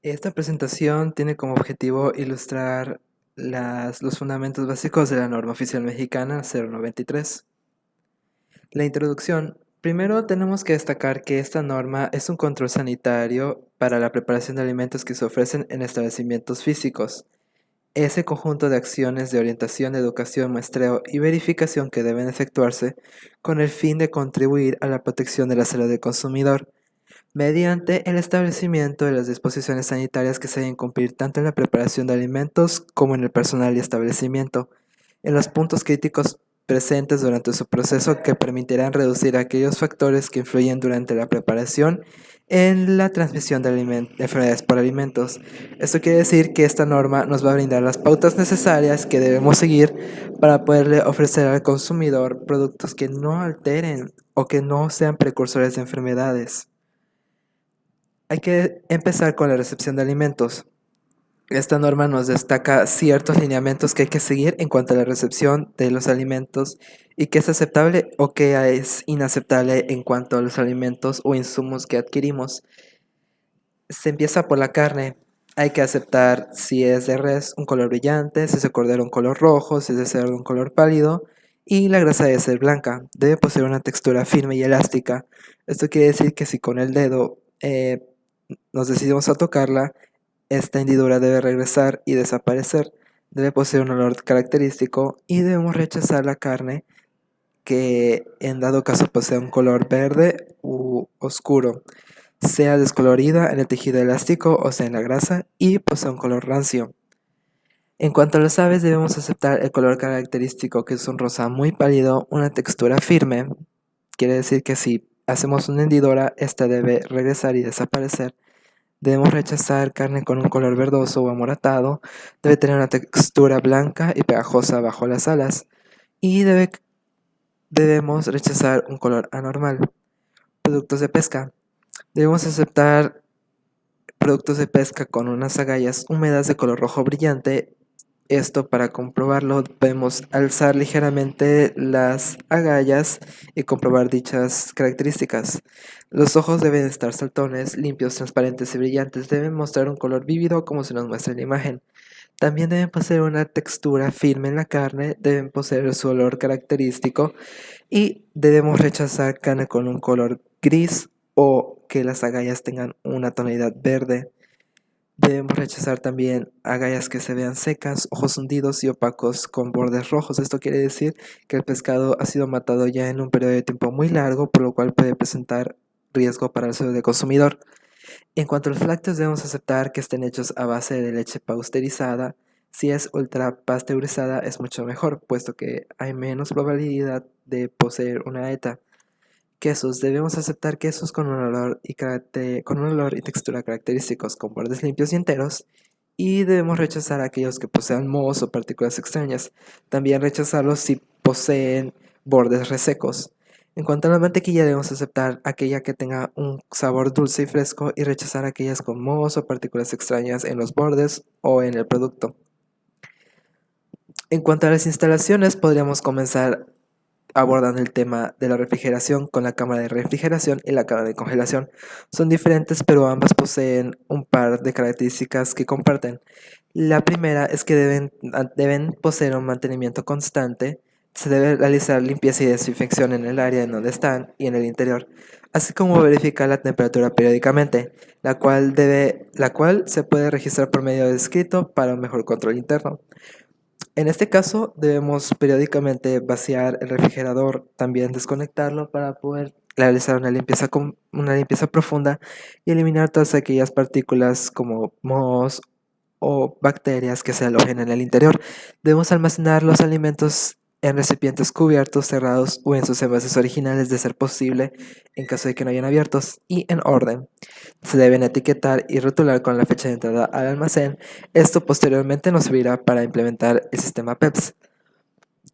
Esta presentación tiene como objetivo ilustrar los fundamentos básicos de la norma oficial mexicana 093. La introducción. Primero tenemos que destacar que esta norma es un control sanitario para la preparación de alimentos que se ofrecen en establecimientos físicos. Ese conjunto de acciones de orientación, educación, muestreo y verificación que deben efectuarse con el fin de contribuir a la protección de la salud del consumidor, mediante el establecimiento de las disposiciones sanitarias que se deben cumplir tanto en la preparación de alimentos como en el personal y establecimiento, en los puntos críticos presentes durante su proceso que permitirán reducir aquellos factores que influyen durante la preparación en la transmisión de enfermedades por alimentos. Esto quiere decir que esta norma nos va a brindar las pautas necesarias que debemos seguir para poderle ofrecer al consumidor productos que no alteren o que no sean precursores de enfermedades. Hay que empezar con la recepción de alimentos. Esta norma nos destaca ciertos lineamientos que hay que seguir en cuanto a la recepción de los alimentos y qué es aceptable o qué es inaceptable en cuanto a los alimentos o insumos que adquirimos. Se empieza por la carne. Hay que aceptar si es de res un color brillante, si es de cordero un color rojo, si es de cerdo un color pálido, y la grasa debe ser blanca. Debe poseer una textura firme y elástica. Esto quiere decir que si con el dedo nos decidimos a tocarla, esta hendidura debe regresar y desaparecer. Debe poseer un olor característico y debemos rechazar la carne que en dado caso posea un color verde u oscuro, sea descolorida en el tejido elástico o sea en la grasa y posea un color rancio. En cuanto a las aves, debemos aceptar el color característico, que es un rosa muy pálido, una textura firme. Quiere decir que si hacemos una hendidura, esta debe regresar y desaparecer. Debemos rechazar carne con un color verdoso o amoratado, debe tener una textura blanca y pegajosa bajo las alas, y debemos rechazar un color anormal. Productos de pesca. Debemos aceptar productos de pesca con unas agallas húmedas de color rojo brillante. Esto, para comprobarlo, debemos alzar ligeramente las agallas y comprobar dichas características. Los ojos deben estar saltones, limpios, transparentes y brillantes. Deben mostrar un color vívido como se nos muestra en la imagen. También deben poseer una textura firme en la carne, deben poseer su olor característico y debemos rechazar carne con un color gris o que las agallas tengan una tonalidad verde. Debemos rechazar también agallas que se vean secas, ojos hundidos y opacos con bordes rojos. Esto quiere decir que el pescado ha sido matado ya en un periodo de tiempo muy largo, por lo cual puede presentar riesgo para la salud del consumidor. En cuanto a los lácteos, debemos aceptar que estén hechos a base de leche pasteurizada. Si es ultra pasteurizada es mucho mejor, puesto que hay menos probabilidad de poseer una ETA. Quesos. Debemos aceptar quesos con un olor y textura característicos, con bordes limpios y enteros, y debemos rechazar aquellos que posean mohos o partículas extrañas. También rechazarlos si poseen bordes resecos. En cuanto a la mantequilla, debemos aceptar aquella que tenga un sabor dulce y fresco y rechazar aquellas con mohos o partículas extrañas en los bordes o en el producto. En cuanto a las instalaciones, podríamos comenzar abordando el tema de la refrigeración con la cámara de refrigeración y la cámara de congelación. Son diferentes, pero ambas poseen un par de características que comparten. La primera es que deben poseer un mantenimiento constante. Se debe realizar limpieza y desinfección en el área en donde están y en el interior, así como verificar la temperatura periódicamente, la cual se puede registrar por medio de escrito para un mejor control interno. En este caso, debemos periódicamente vaciar el refrigerador, también desconectarlo para poder realizar una limpieza profunda y eliminar todas aquellas partículas como mohos o bacterias que se alojen en el interior. Debemos almacenar los alimentos en recipientes cubiertos, cerrados o en sus envases originales de ser posible, en caso de que no hayan abiertos, y en orden. Se deben etiquetar y rotular con la fecha de entrada al almacén. Esto posteriormente nos servirá para implementar el sistema PEPS.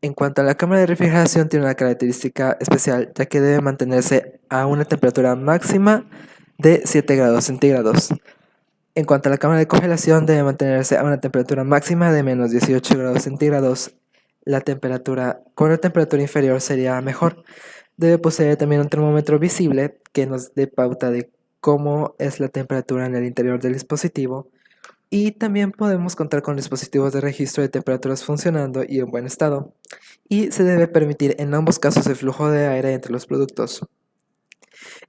En cuanto a la cámara de refrigeración, tiene una característica especial, ya que debe mantenerse a una temperatura máxima de 7 grados centígrados. En cuanto a la cámara de congelación, debe mantenerse a una temperatura máxima de menos 18 grados centígrados. Con la temperatura inferior sería mejor. Debe poseer también un termómetro visible que nos dé pauta de cómo es la temperatura en el interior del dispositivo, y también podemos contar con dispositivos de registro de temperaturas funcionando y en buen estado, y se debe permitir en ambos casos el flujo de aire entre los productos.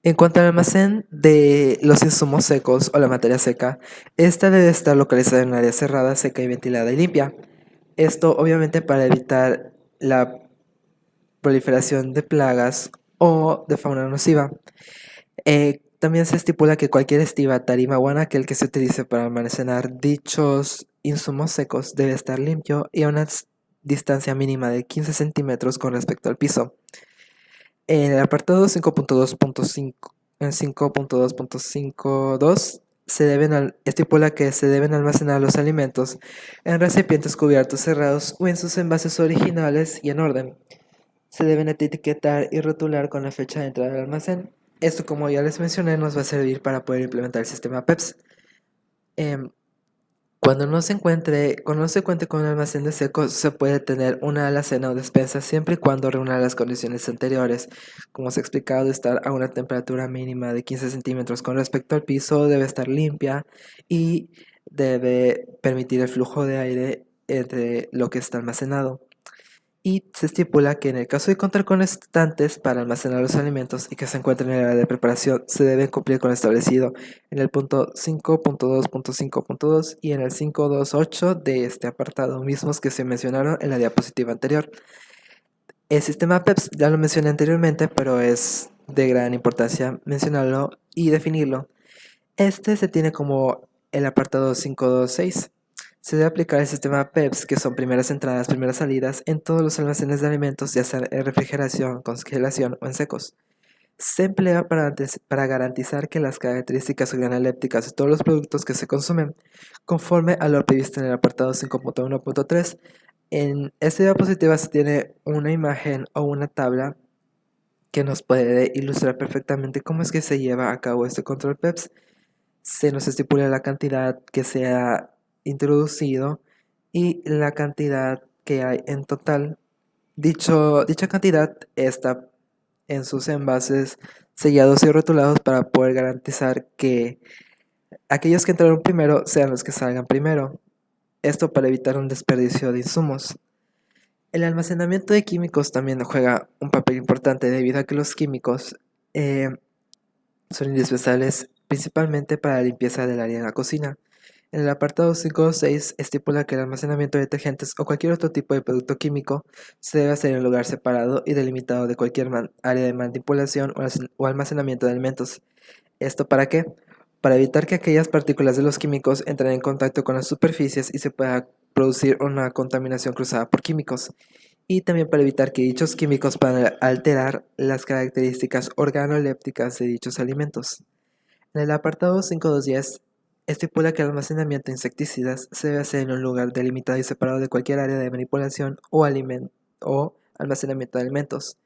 En cuanto al almacén de los insumos secos o la materia seca, esta debe estar localizada en un área cerrada, seca y ventilada y limpia. Esto obviamente para evitar la proliferación de plagas o de fauna nociva. También se estipula que cualquier estiva, tarima o anaquel que se utilice para almacenar dichos insumos secos debe estar limpio y a una distancia mínima de 15 centímetros con respecto al piso. En el apartado 5.2.5, en 5.2.52 estipula que se deben almacenar los alimentos en recipientes cubiertos, cerrados o en sus envases originales y en orden. Se deben etiquetar y rotular con la fecha de entrada al almacén. Esto, como ya les mencioné, nos va a servir para poder implementar el sistema PEPS. Em, cuando no se cuente con un almacén de secos, se puede tener una alacena o despensa siempre y cuando reúna las condiciones anteriores. Como se ha explicado, de estar a una temperatura mínima de 15 centímetros con respecto al piso, debe estar limpia y debe permitir el flujo de aire entre lo que está almacenado. Y se estipula que en el caso de contar con estantes para almacenar los alimentos y que se encuentren en el área de preparación, se debe cumplir con lo establecido en el punto 5.2.5.2 y en el 5.2.8 de este apartado, mismos que se mencionaron en la diapositiva anterior. El sistema PEPS ya lo mencioné anteriormente, pero es de gran importancia mencionarlo y definirlo. Este se tiene como el apartado 5.2.6. Se debe aplicar el sistema PEPS, que son primeras entradas, primeras salidas, en todos los almacenes de alimentos, ya sea en refrigeración, congelación o en secos. Se emplea para garantizar que las características organolépticas de todos los productos que se consumen, conforme a lo previsto en el apartado 5.1.3, en esta diapositiva se tiene una imagen o una tabla que nos puede ilustrar perfectamente cómo es que se lleva a cabo este control PEPS. Se nos estipula la cantidad que se ha introducido y la cantidad que hay en total. Dicha cantidad está en sus envases sellados y rotulados para poder garantizar que aquellos que entraron primero sean los que salgan primero. Esto para evitar un desperdicio de insumos. El almacenamiento de químicos también juega un papel importante debido a que los químicos eh, son indispensables principalmente para la limpieza del área de la cocina. En el apartado 5.6 estipula que el almacenamiento de detergentes o cualquier otro tipo de producto químico se debe hacer en un lugar separado y delimitado de cualquier área de manipulación o almacenamiento de alimentos. ¿Esto para qué? Para evitar que aquellas partículas de los químicos entren en contacto con las superficies y se pueda producir una contaminación cruzada por químicos. Y también para evitar que dichos químicos puedan alterar las características organolépticas de dichos alimentos. En el apartado 5.2.10 estipula que el almacenamiento de insecticidas se debe hacer en un lugar delimitado y separado de cualquier área de manipulación o almacenamiento de alimentos,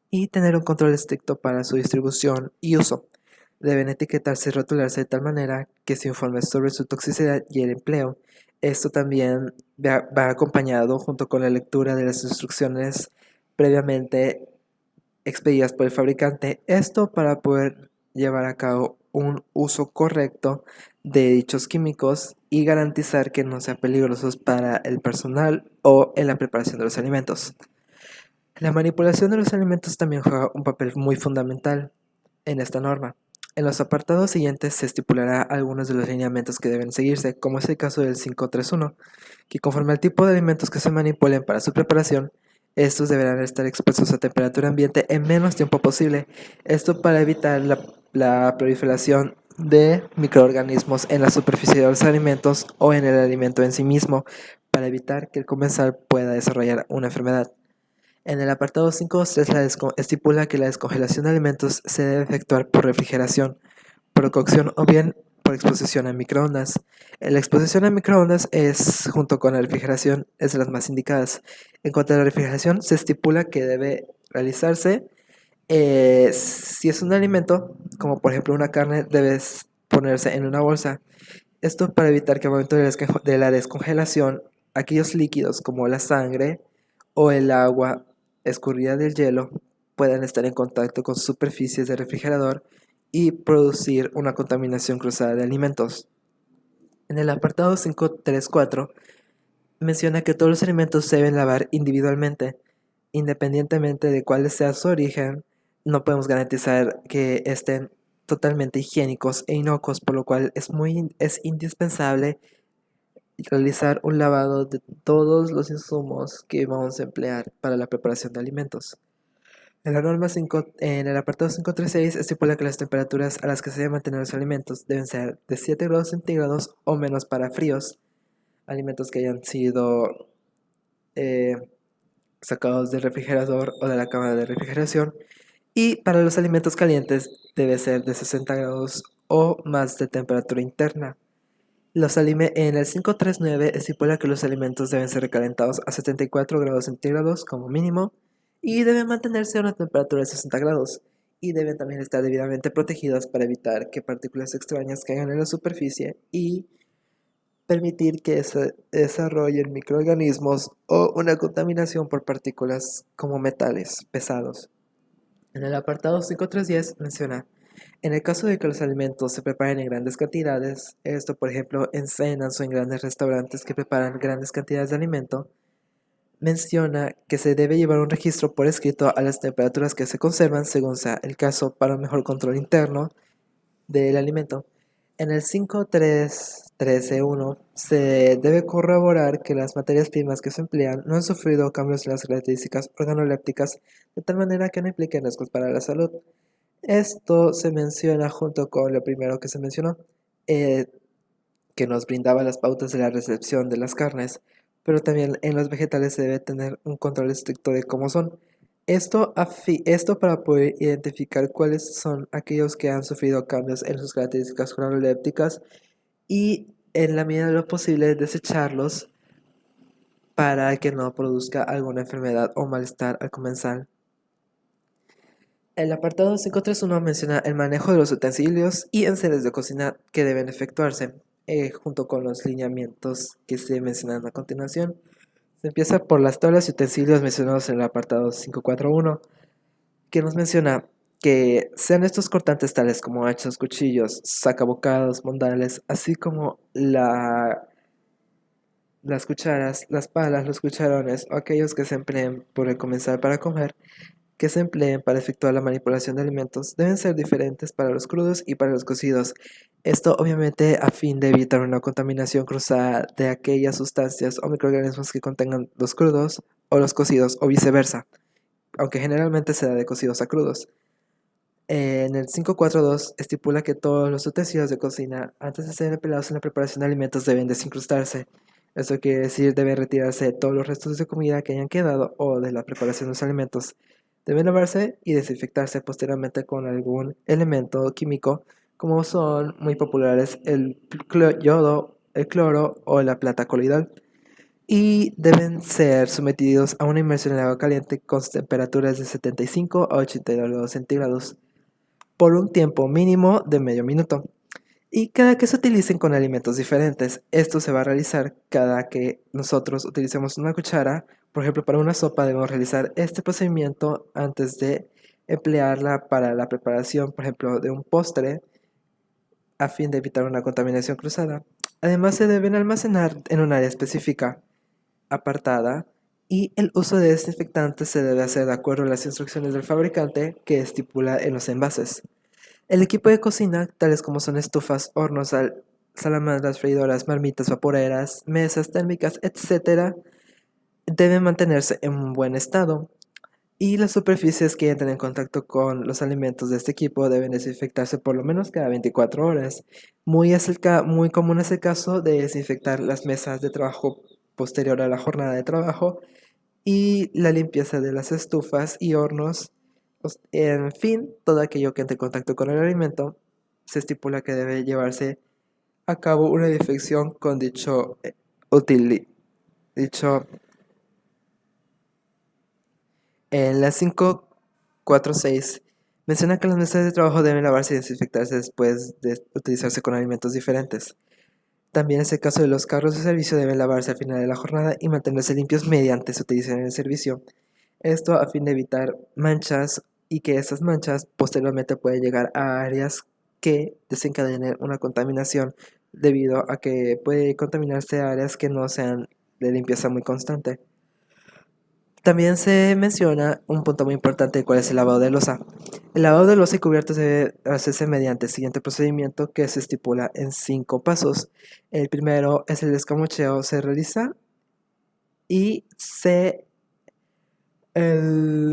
y tener un control estricto para su distribución y uso. Deben etiquetarse y rotularse de tal manera que se informe sobre su toxicidad y el empleo. Esto también va acompañado junto con la lectura de las instrucciones previamente expedidas por el fabricante. Esto para poder llevar a cabo un uso correcto de dichos químicos y garantizar que no sean peligrosos para el personal o en la preparación de los alimentos. La manipulación de los alimentos también juega un papel muy fundamental en esta norma. En los apartados siguientes se estipulará algunos de los lineamientos que deben seguirse, como es el caso del 5.3.1, que conforme al tipo de alimentos que se manipulen para su preparación, estos deberán estar expuestos a temperatura ambiente en menos tiempo posible. Esto para evitar la proliferación de microorganismos en la superficie de los alimentos o en el alimento en sí mismo, para evitar que el comensal pueda desarrollar una enfermedad. En el apartado 5.3 estipula que la descongelación de alimentos se debe efectuar por refrigeración, por cocción o bien por exposición a microondas. La exposición a microondas junto con la refrigeración, es de las más indicadas. En cuanto a la refrigeración, se estipula que debe realizarse si es un alimento, como por ejemplo una carne, debe ponerse en una bolsa. Esto para evitar que al momento de la descongelación, aquellos líquidos como la sangre o el agua escurrida del hielo puedan estar en contacto con superficies del refrigerador y producir una contaminación cruzada de alimentos. En el apartado 5.3.4 menciona que todos los alimentos se deben lavar individualmente, independientemente de cuál sea su origen. No podemos garantizar que estén totalmente higiénicos e inocuos, por lo cual es indispensable realizar un lavado de todos los insumos que vamos a emplear para la preparación de alimentos. En la norma 5, en el apartado 5.3.6 estipula que las temperaturas a las que se deben mantener los alimentos deben ser de 7 grados centígrados o menos para fríos, alimentos que hayan sido eh, sacados del refrigerador o de la cámara de refrigeración, y para los alimentos calientes debe ser de 60 grados o más de temperatura interna. En el 5.3.9 estipula que los alimentos deben ser recalentados a 74 grados centígrados como mínimo y deben mantenerse a una temperatura de 60 grados, y deben también estar debidamente protegidos para evitar que partículas extrañas caigan en la superficie y permitir que se desarrollen microorganismos o una contaminación por partículas como metales pesados. En el apartado 5.3.10 menciona: en el caso de que los alimentos se preparen en grandes cantidades, esto por ejemplo en cenas o en grandes restaurantes que preparan grandes cantidades de alimento, menciona que se debe llevar un registro por escrito a las temperaturas que se conservan según sea el caso para un mejor control interno del alimento. En el 5.3.13.1 se debe corroborar que las materias primas que se emplean no han sufrido cambios en las características organolépticas de tal manera que no impliquen riesgos para la salud. Esto se menciona junto con lo primero que se mencionó, eh, que nos brindaba las pautas de la recepción de las carnes, pero también en los vegetales se debe tener un control estricto de cómo son. Esto para poder identificar cuáles son aquellos que han sufrido cambios en sus características cronolépticas y en la medida de lo posible desecharlos para que no produzca alguna enfermedad o malestar al comensal. El apartado 5.3.1 menciona el manejo de los utensilios y enseres de cocina que deben efectuarse, junto con los lineamientos que se mencionan a continuación. Se empieza por las tablas y utensilios mencionados en el apartado 5.4.1, que nos menciona que sean estos cortantes tales como hachas, cuchillos, sacabocados, mondales, así como las cucharas, las palas, los cucharones o aquellos que se empleen por el comensal para comer, que se empleen para efectuar la manipulación de alimentos, deben ser diferentes para los crudos y para los cocidos. Esto obviamente a fin de evitar una contaminación cruzada de aquellas sustancias o microorganismos que contengan los crudos o los cocidos o viceversa, aunque generalmente se da de cocidos a crudos. En el 5.4.2 estipula que todos los utensilios de cocina, antes de ser empleados en la preparación de alimentos, deben desincrustarse. Eso quiere decir, deben retirarse todos los restos de comida que hayan quedado o de la preparación de los alimentos. Deben lavarse y desinfectarse posteriormente con algún elemento químico, como son muy populares el yodo, el cloro o la plata coloidal. Y deben ser sometidos a una inmersión en agua caliente con temperaturas de 75 a 82 grados centígrados por un tiempo mínimo de medio minuto. Y cada que se utilicen con alimentos diferentes, esto se va a realizar cada que nosotros utilicemos una cuchara. Por ejemplo, para una sopa debemos realizar este procedimiento antes de emplearla para la preparación, por ejemplo, de un postre, a fin de evitar una contaminación cruzada. Además, se deben almacenar en un área específica, apartada, y el uso de desinfectantes se debe hacer de acuerdo a las instrucciones del fabricante que estipula en los envases. El equipo de cocina, tales como son estufas, hornos, salamandras, freidoras, marmitas vaporeras, mesas térmicas, etc., deben mantenerse en un buen estado, y las superficies que entren en contacto con los alimentos de este equipo deben desinfectarse por lo menos cada 24 horas. Muy común es el caso de desinfectar las mesas de trabajo posterior a la jornada de trabajo y la limpieza de las estufas y hornos. En fin, todo aquello que entre en contacto con el alimento, se estipula que debe llevarse a cabo una desinfección con dicho. En la 5.4.6 menciona que las mesas de trabajo deben lavarse y desinfectarse después de utilizarse con alimentos diferentes. También es el caso de los carros de servicio, deben lavarse al final de la jornada y mantenerse limpios mediante su utilización en el servicio. Esto a fin de evitar manchas y que esas manchas posteriormente pueden llegar a áreas que desencadenen una contaminación debido a que puede contaminarse áreas que no sean de limpieza muy constante. También se menciona un punto muy importante, cuál es el lavado de loza. El lavado de loza y cubiertos debe hacerse mediante el siguiente procedimiento que se estipula en 5 pasos. El primero es el escamocheo, se realiza y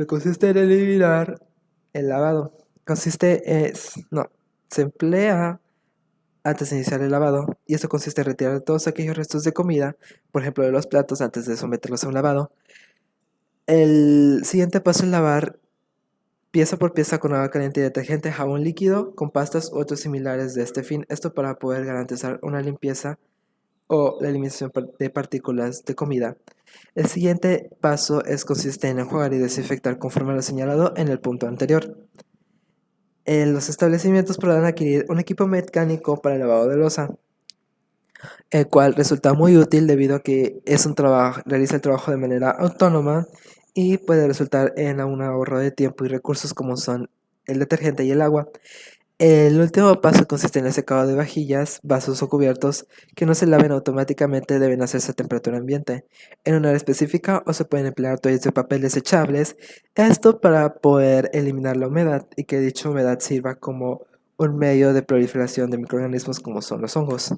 consiste en eliminar el lavado. Se emplea antes de iniciar el lavado y esto consiste en retirar todos aquellos restos de comida, por ejemplo de los platos, antes de someterlos a un lavado. El siguiente paso es lavar pieza por pieza con agua caliente y detergente, jabón líquido, con pastas u otros similares de este fin. Esto para poder garantizar una limpieza o la eliminación de partículas de comida. El siguiente paso consiste en enjuagar y desinfectar conforme lo señalado en el punto anterior. Los establecimientos podrán adquirir un equipo mecánico para el lavado de loza, el cual resulta muy útil debido a que realiza el trabajo de manera autónoma y puede resultar en un ahorro de tiempo y recursos como son el detergente y el agua. El último paso consiste en el secado de vajillas, vasos o cubiertos que no se laven automáticamente, deben hacerse a temperatura ambiente en un área específica o se pueden emplear toallas de papel desechables, esto para poder eliminar la humedad y que dicha humedad sirva como un medio de proliferación de microorganismos como son los hongos.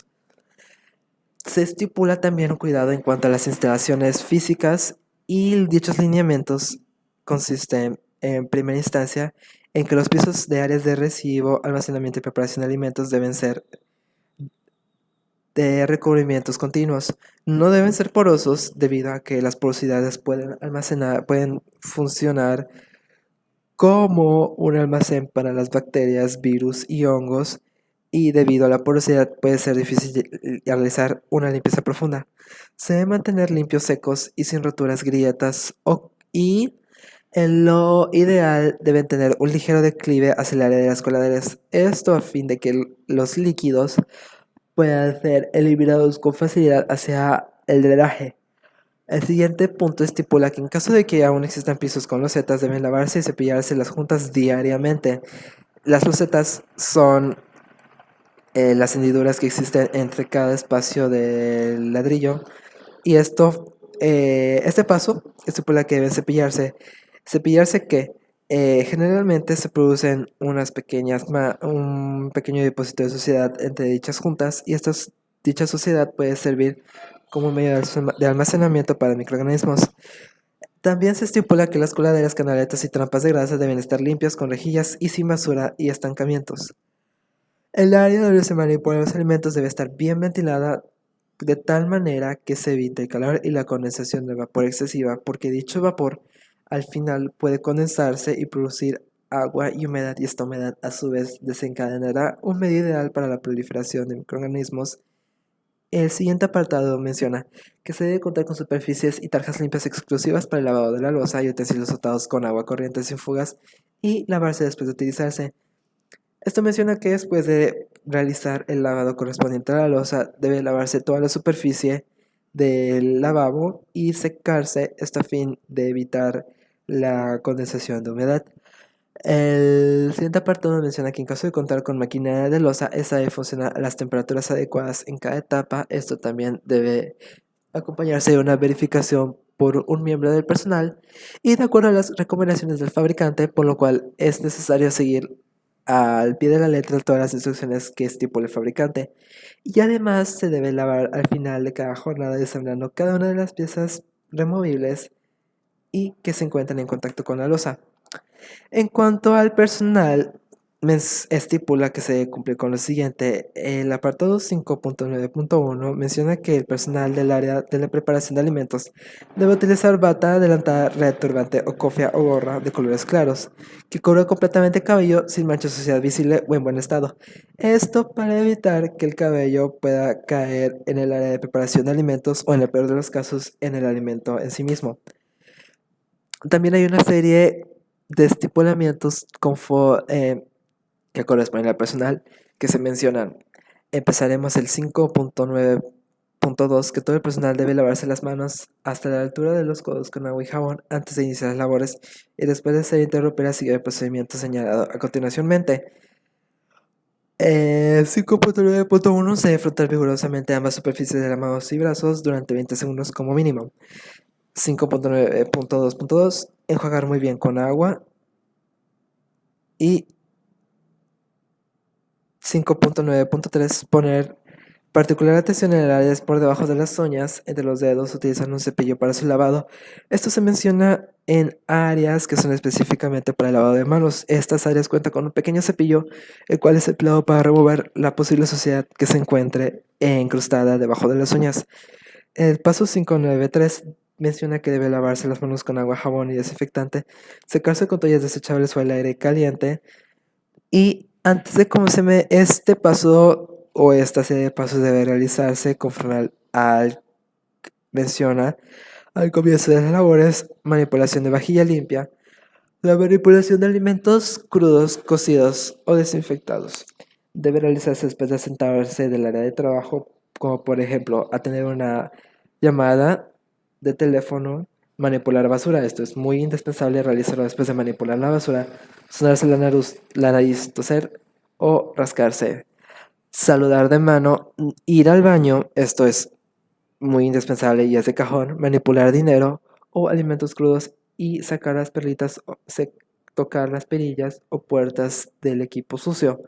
Se estipula también un cuidado en cuanto a las instalaciones físicas y dichos lineamientos consisten en primera instancia en que los pisos de áreas de recibo, almacenamiento y preparación de alimentos deben ser de recubrimientos continuos. No deben ser porosos debido a que las porosidades pueden funcionar como un almacén para las bacterias, virus y hongos, y debido a la porosidad puede ser difícil realizar una limpieza profunda. Se debe mantener limpios, secos y sin roturas, grietas y en lo ideal deben tener un ligero declive hacia el área de las coladeras, esto a fin de que los líquidos puedan ser eliminados con facilidad hacia el drenaje. El siguiente punto estipula que en caso de que aún existan pisos con losetas deben lavarse y cepillarse las juntas diariamente. Las losetas son las hendiduras que existen entre cada espacio del ladrillo y este paso estipula que deben cepillarse. Cepillarse que generalmente se producen un pequeño depósito de suciedad entre dichas juntas y dicha suciedad puede servir como medio de almacenamiento para microorganismos. También se estipula que las coladeras, canaletas y trampas de grasa deben estar limpias con rejillas y sin basura y estancamientos. El área donde se manipulan los alimentos debe estar bien ventilada de tal manera que se evite el calor y la condensación de vapor excesiva, porque dicho vapor al final puede condensarse y producir agua y humedad, y esta humedad a su vez desencadenará un medio ideal para la proliferación de microorganismos. El siguiente apartado menciona que se debe contar con superficies y tarjas limpias exclusivas para el lavado de la loza y utensilios usados con agua corriente sin fugas y lavarse después de utilizarse. Esto menciona que después de realizar el lavado correspondiente a la loza, debe lavarse toda la superficie del lavabo y secarse, esto a fin de evitar la condensación de humedad. El siguiente apartado menciona que en caso de contar con maquinaria de loza, esta debe funcionar a las temperaturas adecuadas en cada etapa. Esto también debe acompañarse de una verificación por un miembro del personal y de acuerdo a las recomendaciones del fabricante, por lo cual es necesario seguir al pie de la letra todas las instrucciones que estipule el fabricante. Y además se debe lavar al final de cada jornada desamblando cada una de las piezas removibles y que se encuentran en contacto con la loza. En cuanto al personal, estipula que se debe cumplir con lo siguiente. El apartado 5.9.1 menciona que el personal del área de la preparación de alimentos debe utilizar bata, delantada, red, turbante o cofia o gorra de colores claros, que cubra completamente el cabello sin mancha de suciedad visible o en buen estado. Esto para evitar que el cabello pueda caer en el área de preparación de alimentos o en el peor de los casos en el alimento en sí mismo. También hay una serie de estipulamientos que corresponden al personal que se mencionan. Empezaremos el 5.9 Punto 2. Que todo el personal debe lavarse las manos hasta la altura de los codos con agua y jabón antes de iniciar las labores y después de ser interrumpida sigue el procedimiento señalado a continuaciónmente. 5.9.1. Se debe frotar vigorosamente ambas superficies de las manos y brazos durante 20 segundos como mínimo. 5.9.2.2. Enjuagar muy bien con agua. Y 5.9.3. Poner particular atención en el área por debajo de las uñas, entre los dedos, utilizando un cepillo para su lavado. Esto se menciona en áreas que son específicamente para el lavado de manos. Estas áreas cuentan con un pequeño cepillo, el cual es empleado para remover la posible suciedad que se encuentre incrustada debajo de las uñas. El paso 5.9.3 menciona que debe lavarse las manos con agua, jabón y desinfectante, secarse con toallas desechables o al aire caliente. Y antes de comenzar este paso o esta serie de pasos debe realizarse conforme menciona al comienzo de las labores: manipulación de vajilla limpia, la manipulación de alimentos crudos, cocidos o desinfectados. Debe realizarse después de sentarse del área de trabajo, como por ejemplo atender una llamada de teléfono, manipular basura. Esto es muy indispensable realizarlo después de manipular la basura, sonarse la nariz, toser o rascarse. Saludar de mano, ir al baño, esto es muy indispensable y es de cajón. Manipular dinero o alimentos crudos y sacar las perlitas, tocar las perillas o puertas del equipo sucio.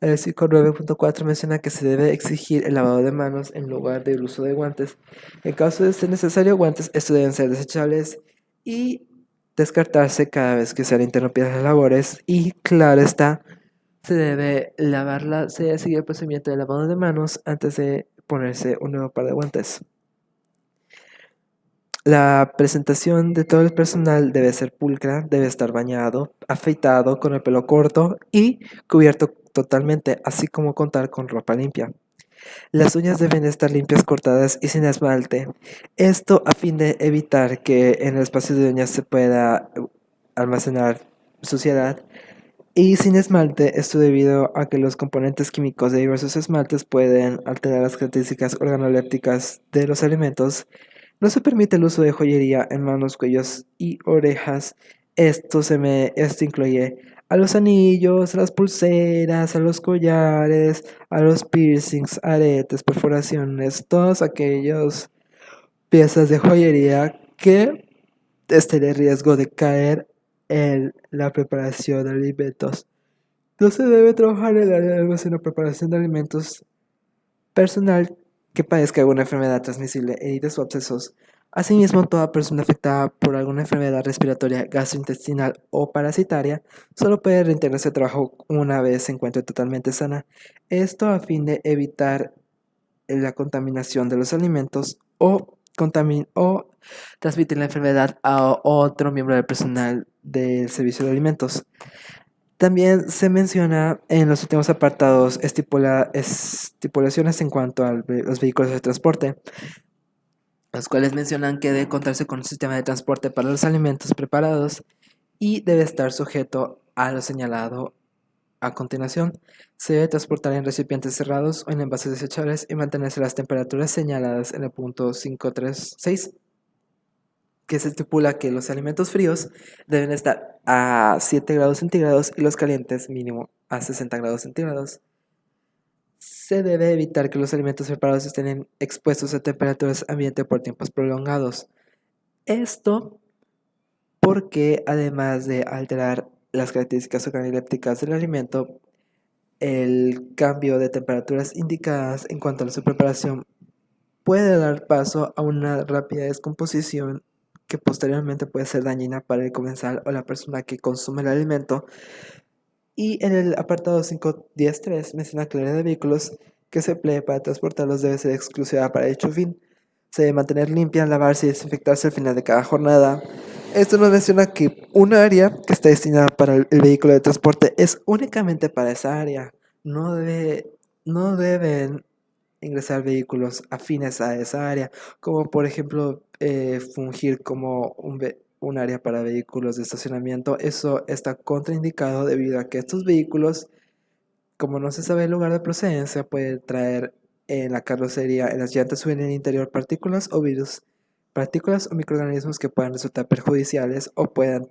El 5.9.4 menciona que se debe exigir el lavado de manos en lugar del uso de guantes. En caso de ser necesario guantes, estos deben ser desechables y descartarse cada vez que sean interrumpidas las labores. Y claro está, se debe seguir el procedimiento de lavado de manos antes de ponerse un nuevo par de guantes. La presentación de todo el personal debe ser pulcra, debe estar bañado, afeitado, con el pelo corto y cubierto totalmente, así como contar con ropa limpia. Las uñas deben estar limpias, cortadas y sin esmalte. Esto a fin de evitar que en el espacio de uñas se pueda almacenar suciedad. Y sin esmalte, esto debido a que los componentes químicos de diversos esmaltes pueden alterar las características organolépticas de los alimentos. No se permite el uso de joyería en manos, cuellos y orejas. Esto incluye a los anillos, a las pulseras, a los collares, a los piercings, aretes, perforaciones, todas aquellas piezas de joyería que estén en riesgo de caer en la preparación de alimentos. No se debe trabajar en el área de almacén o preparación de alimentos personal que padezca alguna enfermedad transmisible e de sus abscesos. Asimismo, toda persona afectada por alguna enfermedad respiratoria, gastrointestinal o parasitaria solo puede reintegrarse al trabajo una vez se encuentre totalmente sana. Esto a fin de evitar la contaminación de los alimentos o transmitir la enfermedad a otro miembro del personal del servicio de alimentos. También se menciona en los últimos apartados estipulaciones en cuanto a los vehículos de transporte, los cuales mencionan que debe contarse con un sistema de transporte para los alimentos preparados y debe estar sujeto a lo señalado a continuación. Se debe transportar en recipientes cerrados o en envases desechables y mantenerse las temperaturas señaladas en el punto 5.3.6, que se estipula que los alimentos fríos deben estar a 7 grados centígrados y los calientes mínimo a 60 grados centígrados. Se debe evitar que los alimentos preparados estén expuestos a temperaturas ambiente por tiempos prolongados. Esto porque además de alterar las características organolépticas del alimento, el cambio de temperaturas indicadas en cuanto a su preparación puede dar paso a una rápida descomposición que posteriormente puede ser dañina para el comensal o la persona que consume el alimento. Y en el apartado 5.10.3 menciona que el área de vehículos que se emplee para transportarlos debe ser exclusiva para dicho fin. Se debe mantener limpia, lavarse y desinfectarse al final de cada jornada. Esto nos menciona que un área que está destinada para el vehículo de transporte es únicamente para esa área. No deben ingresar vehículos afines a esa área, como por ejemplo fungir como un área para vehículos de estacionamiento. Eso está contraindicado debido a que estos vehículos, como no se sabe el lugar de procedencia, pueden traer en la carrocería, en las llantas o en el interior partículas o virus, partículas o microorganismos que puedan resultar perjudiciales o puedan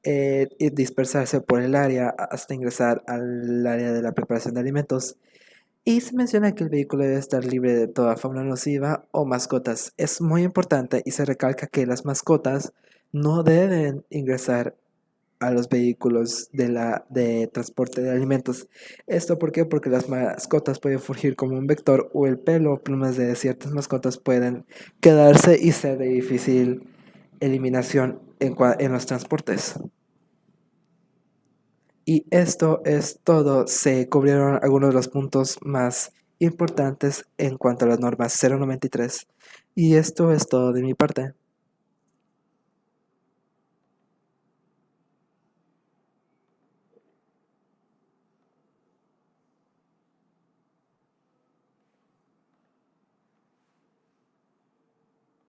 y dispersarse por el área hasta ingresar al área de la preparación de alimentos. Y se menciona que el vehículo debe estar libre de toda fauna nociva o mascotas. Es muy importante y se recalca que las mascotas no deben ingresar a los vehículos de transporte de alimentos. ¿Esto por qué? Porque las mascotas pueden fungir como un vector o el pelo o plumas de ciertas mascotas pueden quedarse y ser de difícil eliminación en los transportes. Y esto es todo. Se cubrieron algunos de los puntos más importantes en cuanto a las normas 093. Y esto es todo de mi parte.